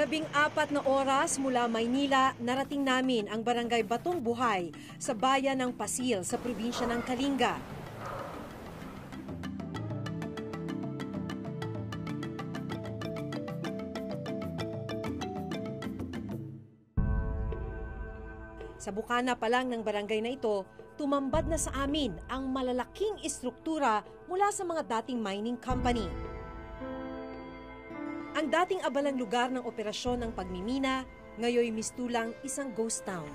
Labing-apat na oras mula Maynila, narating namin ang barangay Batong Buhay sa bayan ng Pasil sa probinsya ng Kalinga. Sa bukana pa lang ng barangay na ito, tumambad na sa amin ang malalaking istruktura mula sa mga dating mining company. Ang dating abalang lugar ng operasyon ng pagmimina, ngayoy mistulang isang ghost town.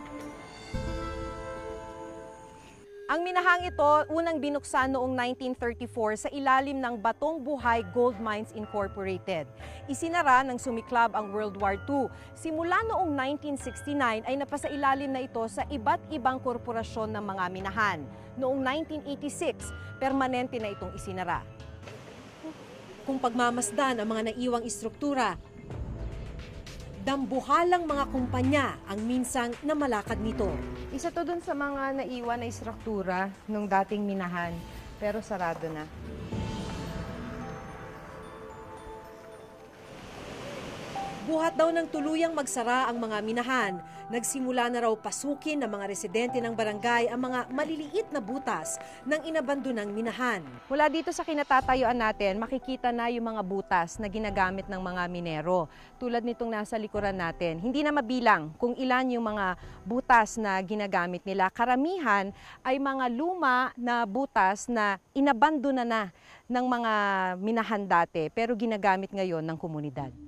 Ang minahang ito unang binuksan noong 1934 sa ilalim ng Batong Buhay Gold Mines Incorporated. Isinara ng sumiklab ang World War II. Simula noong 1969 ay napasailalim na ito sa iba't ibang korporasyon ng mga minahan. Noong 1986, permanente na itong isinara. Kung pagmamasdan ang mga naiwang istruktura, dambuhalang mga kumpanya ang minsang namalakad nito. Isa to dun sa mga naiwan na istruktura nung dating minahan, pero sarado na. Buhat daw ng tuluyang magsara ang mga minahan. Nagsimula na raw pasukin ng mga residente ng barangay ang mga maliliit na butas ng inabandonang minahan. Mula dito sa kinatatayuan natin, makikita na yung mga butas na ginagamit ng mga minero. Tulad nitong nasa likuran natin, hindi na mabilang kung ilan yung mga butas na ginagamit nila. Karamihan ay mga luma na butas na inabandona na ng mga minahan dati pero ginagamit ngayon ng komunidad.